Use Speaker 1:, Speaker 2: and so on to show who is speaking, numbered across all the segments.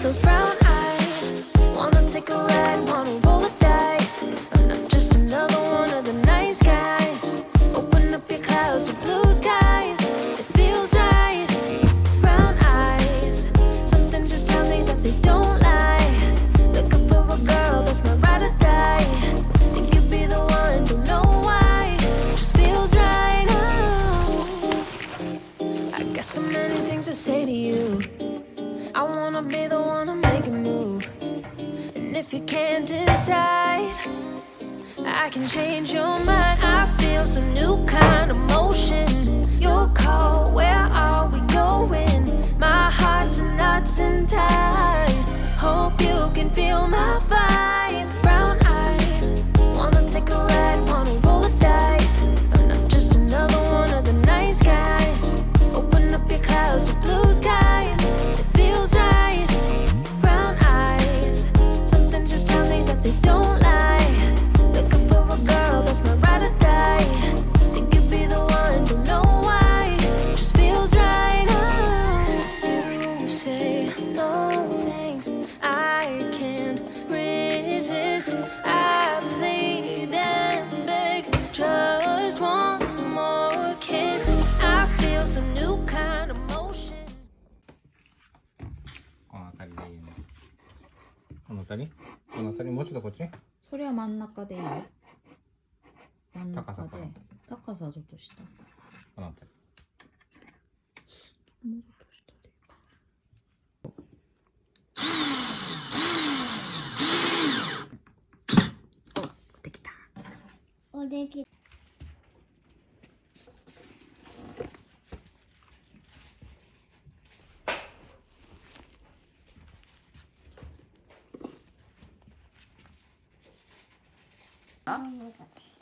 Speaker 1: those brown eyes. Wanna take a ride, wanna roll the dice. And I'm just another one of the nice guys. Open up your clouds to blue skies. It feels right. Brown eyes. Something just tells me that they don't lie. Looking for a girl that's my ride or die. Think you'd be the one, don't know why. Just feels right. Oh. I got so many things to say to you. I wanna be the one to make a move. And if you can't decide, I can change your mind. I feel some new kind of motion. Your call, where are we going? My heart's in knots and ties. Hope you can feel my vibe. Brown eyes, wanna take a ride, wanna roll the dice. And I'm just another one of the nice guys. Open up your clouds to blue skies. It feels right. Brown eyes, something just tells me that they don't lie. Looking for a girl that's my ride or die. Think you'd be the one, don't know why. Just feels right. Oh, you say no things I can't resist. I plead and beg, just one more kiss. I feel some new kind of motion.
Speaker 2: この辺りでいいの。この辺り？この辺りもうちょっとこっち？
Speaker 3: それは真ん中でいいよ。真ん中
Speaker 2: 高さ
Speaker 3: で高さはちょっと下。
Speaker 2: この辺り。
Speaker 3: もうちょっと下でいいか。お、できた。
Speaker 4: おでき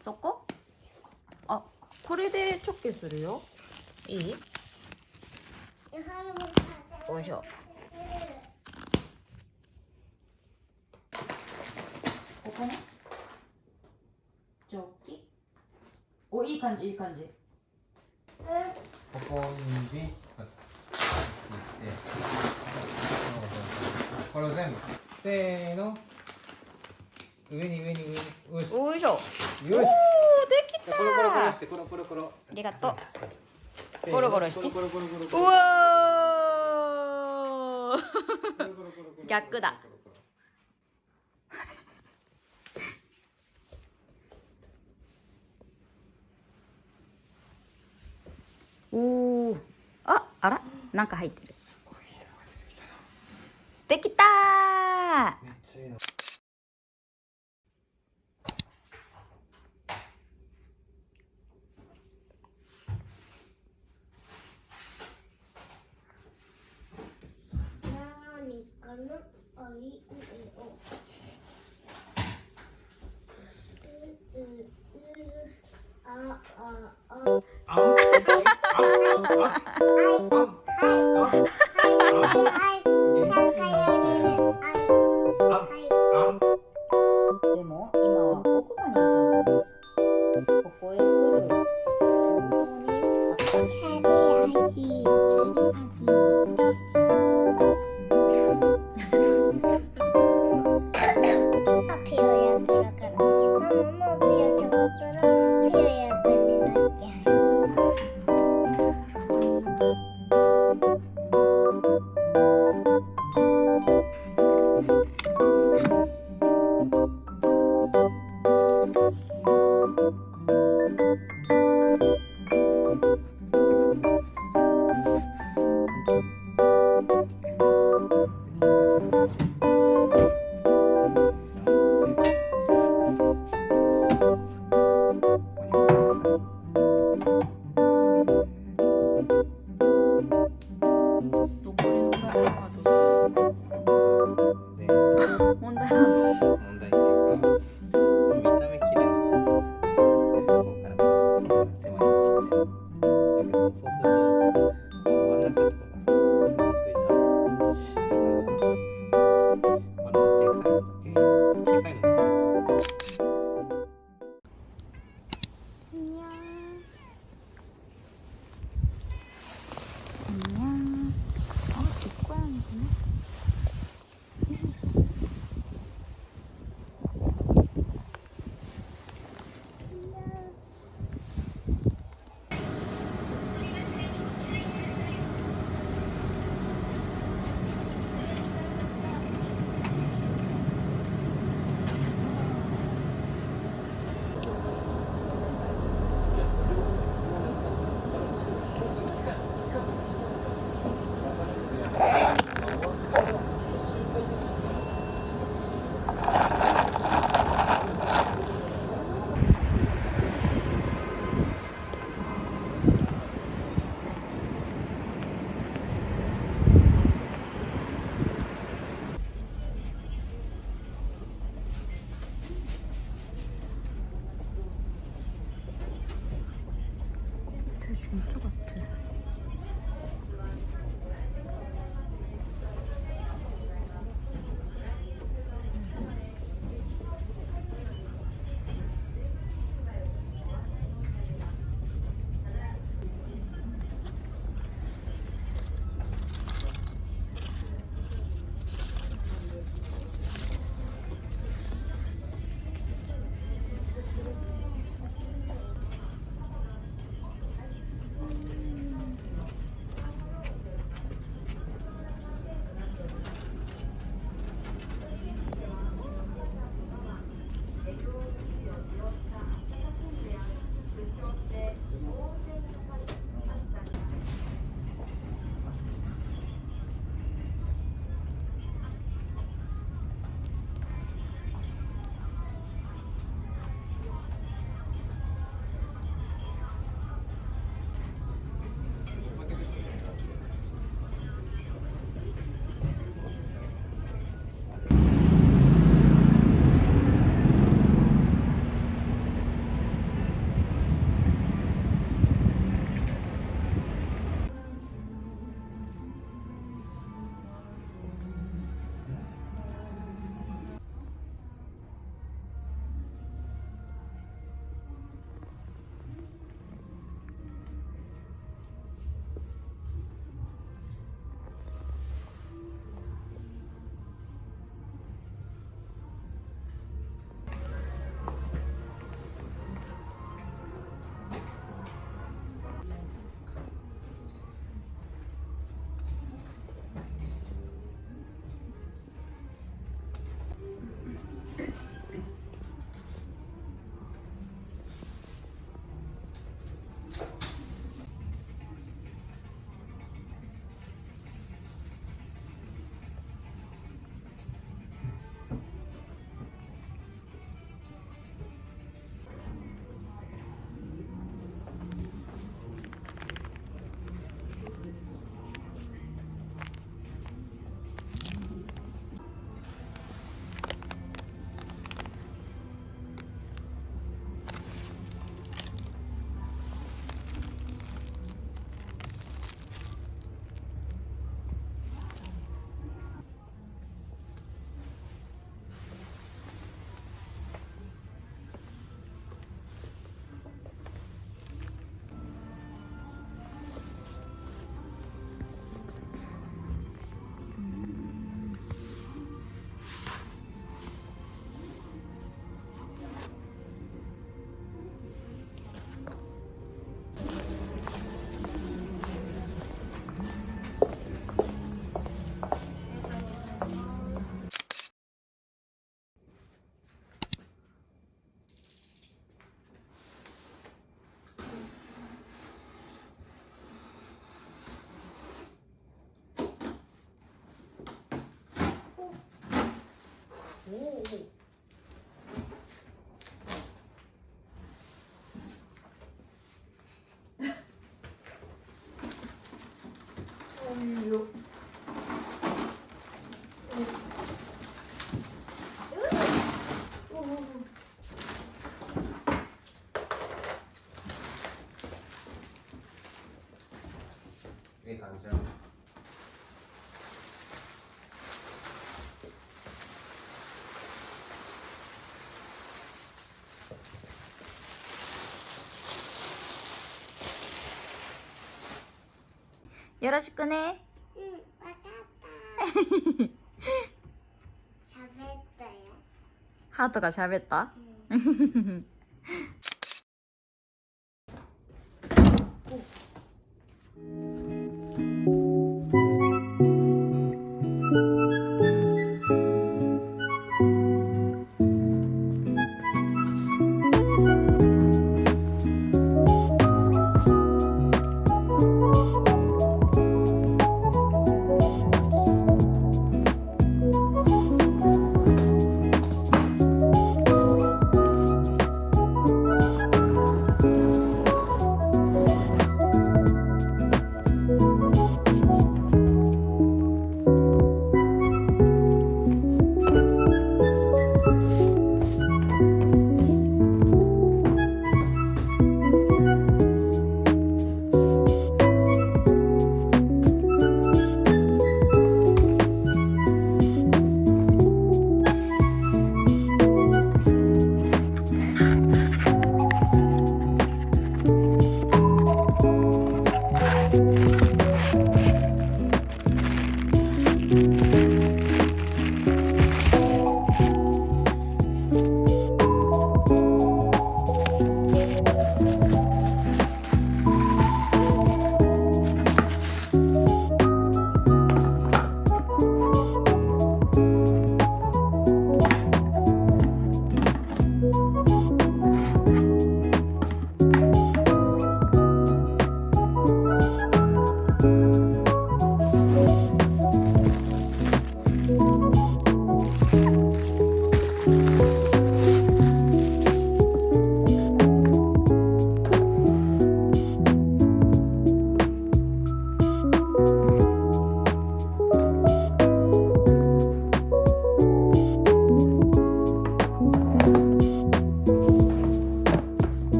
Speaker 3: そこ？あ、これでチョキするよ。いい？よいしょ。ここね。チョキ。お、いい感じ、いい感じ。
Speaker 2: ここに使ってこれを全部せーの上に上に上によし
Speaker 3: おいしょ。
Speaker 2: よし
Speaker 3: おー、できた
Speaker 2: コロコロコロし
Speaker 3: ー。
Speaker 2: てコロコロコロ
Speaker 3: ありがとう。
Speaker 2: せーの
Speaker 3: ゴロゴロして
Speaker 2: コロコロコロコロ
Speaker 3: う
Speaker 2: コロ
Speaker 3: わー。
Speaker 2: コロコロコロコロ
Speaker 3: 逆だ。おー。あ、あら、なんか入ってる。できたー。
Speaker 2: めっちゃいいの
Speaker 4: 何かなあいうえおあああ
Speaker 2: あん
Speaker 3: でも今は僕が兄さんです。ここへ来る放送に
Speaker 4: チェリー味チェリー味ピヨ役だからママもピヨちゃったらピヨ役になっちゃ
Speaker 3: 残りのトマト。 오. 어이요.
Speaker 2: 이게 감정.
Speaker 3: 요로시쿠네.
Speaker 4: 응, 맞았다. 잘했어요.
Speaker 3: 하트가 잘했다.
Speaker 4: 응.